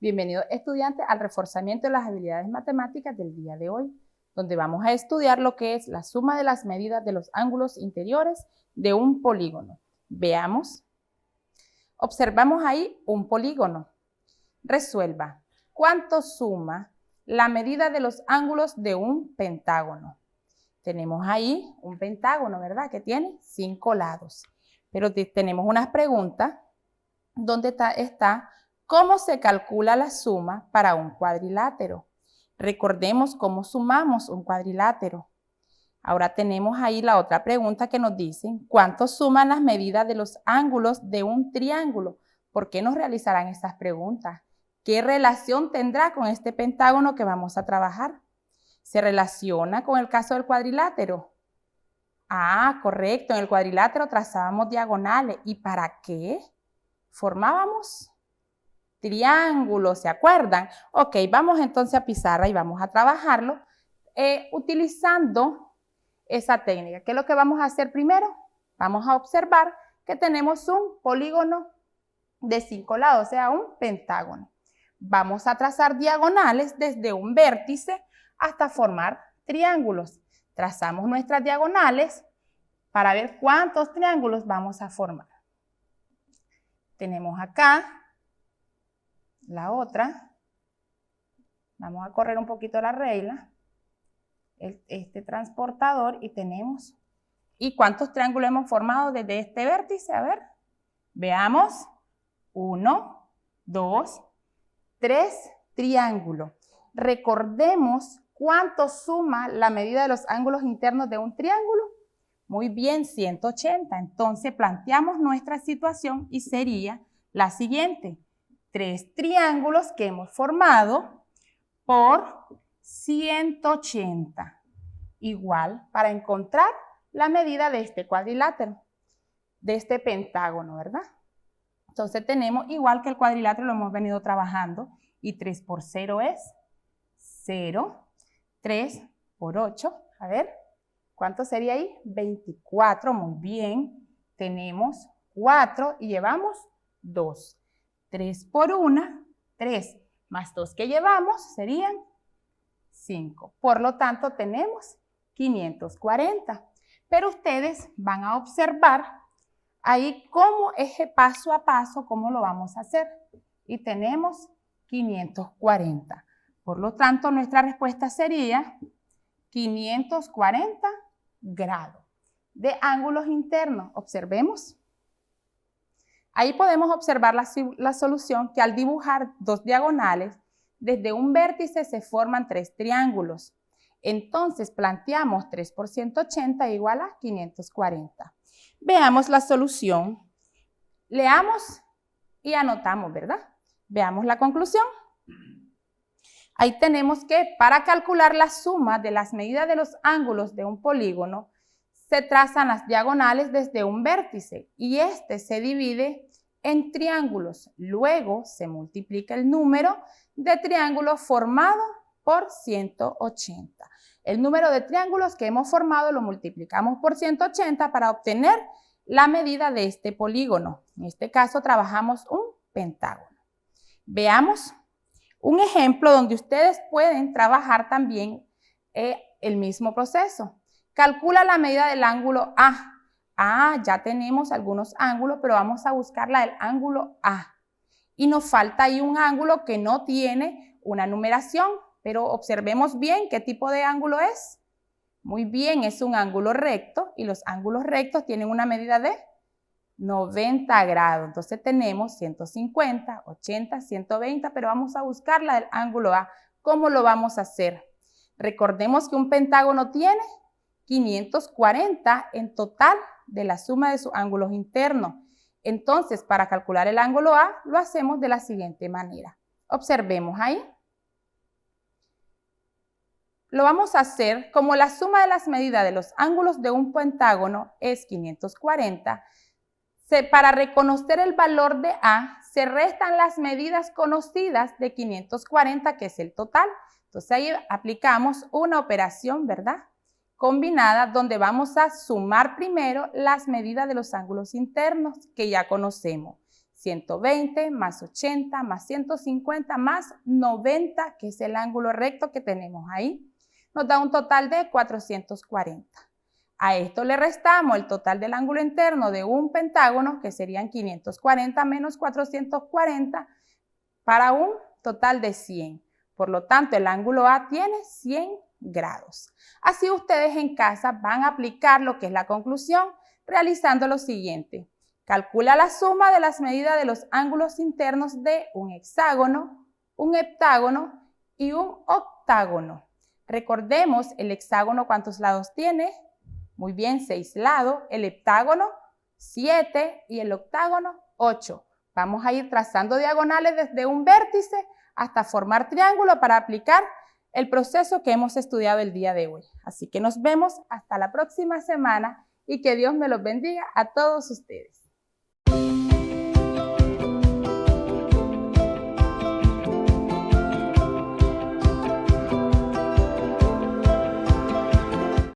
Bienvenidos estudiantes al reforzamiento de las habilidades matemáticas del día de hoy, donde vamos a estudiar lo que es la suma de las medidas de los ángulos interiores de un polígono. Veamos. Observamos ahí un polígono. Resuelva. ¿Cuánto suma la medida de los ángulos de un pentágono? Tenemos ahí un pentágono, ¿verdad? Que tiene 5 lados. Pero tenemos unas preguntas donde está cómo se calcula la suma para un cuadrilátero. Recordemos cómo sumamos un cuadrilátero. Ahora tenemos ahí la otra pregunta que nos dicen ¿cuánto suman las medidas de los ángulos de un triángulo? ¿Por qué nos realizarán estas preguntas? ¿Qué relación tendrá con este pentágono que vamos a trabajar? ¿Se relaciona con el caso del cuadrilátero? Ah, correcto, en el cuadrilátero trazábamos diagonales. ¿Y para qué? Formábamos triángulos, ¿se acuerdan? Ok, vamos entonces a pizarra y vamos a trabajarlo utilizando esa técnica. ¿Qué es lo que vamos a hacer primero? Vamos a observar que tenemos un polígono de 5 lados, o sea, un pentágono. Vamos a trazar diagonales desde un vértice hasta formar triángulos. Trazamos nuestras diagonales para ver cuántos triángulos vamos a formar. Tenemos acá la otra. Vamos a correr un poquito la regla. Este transportador y tenemos. ¿Y cuántos triángulos hemos formado desde este vértice? A ver, veamos. 1, 2, 3 triángulos. Recordemos cuánto suma la medida de los ángulos internos de un triángulo. Muy bien, 180. Entonces planteamos nuestra situación y sería la siguiente. 3 triángulos que hemos formado por 180. Igual para encontrar la medida de este cuadrilátero, de este pentágono, ¿verdad? Entonces tenemos igual que el cuadrilátero lo hemos venido trabajando y 3 por 0 es 0, 3 por 8, a ver, ¿cuánto sería ahí? 24, muy bien, tenemos 4 y llevamos 2, 3 por 1, 3 más 2 que llevamos serían 5, por lo tanto tenemos 540, pero ustedes van a observar ahí cómo es paso a paso, cómo lo vamos a hacer. Y tenemos 540. Por lo tanto, nuestra respuesta sería 540 grados de ángulos internos. Observemos. Ahí podemos observar la solución que al dibujar 2 diagonales, desde un vértice se forman 3 triángulos. Entonces, planteamos 3 por 180 igual a 540. Veamos la solución, leamos y anotamos, ¿verdad? Veamos la conclusión. Ahí tenemos que para calcular la suma de las medidas de los ángulos de un polígono, se trazan las diagonales desde un vértice y este se divide en triángulos. Luego se multiplica el número de triángulos formado por 180. El número de triángulos que hemos formado lo multiplicamos por 180 para obtener la medida de este polígono. En este caso trabajamos un pentágono. Veamos un ejemplo donde ustedes pueden trabajar también el mismo proceso. Calcula la medida del ángulo A. Ya tenemos algunos ángulos, pero vamos a buscar la del ángulo A. Y nos falta ahí un ángulo que no tiene una numeración. Pero observemos bien qué tipo de ángulo es. Muy bien, es un ángulo recto y los ángulos rectos tienen una medida de 90 grados. Entonces tenemos 150, 80, 120, pero vamos a buscar la del ángulo A. ¿Cómo lo vamos a hacer? Recordemos que un pentágono tiene 540 en total de la suma de sus ángulos internos. Entonces, para calcular el ángulo A, lo hacemos de la siguiente manera. Observemos ahí. Lo vamos a hacer como la suma de las medidas de los ángulos de un pentágono es 540. Para reconocer el valor de A, se restan las medidas conocidas de 540, que es el total. Entonces ahí aplicamos una operación, ¿verdad? Combinada, donde vamos a sumar primero las medidas de los ángulos internos que ya conocemos. 120 más 80 más 150 más 90, que es el ángulo recto que tenemos ahí, nos da un total de 440. A esto le restamos el total del ángulo interno de un pentágono, que serían 540 menos 440, para un total de 100. Por lo tanto, el ángulo A tiene 100 grados. Así ustedes en casa van a aplicar lo que es la conclusión, realizando lo siguiente. Calcula la suma de las medidas de los ángulos internos de un hexágono, un heptágono y un octágono. Recordemos, el hexágono, ¿cuántos lados tiene? Muy bien, 6 lados. El heptágono, 7, y el octágono, 8. Vamos a ir trazando diagonales desde un vértice hasta formar triángulo para aplicar el proceso que hemos estudiado el día de hoy. Así que nos vemos hasta la próxima semana y que Dios me los bendiga a todos ustedes.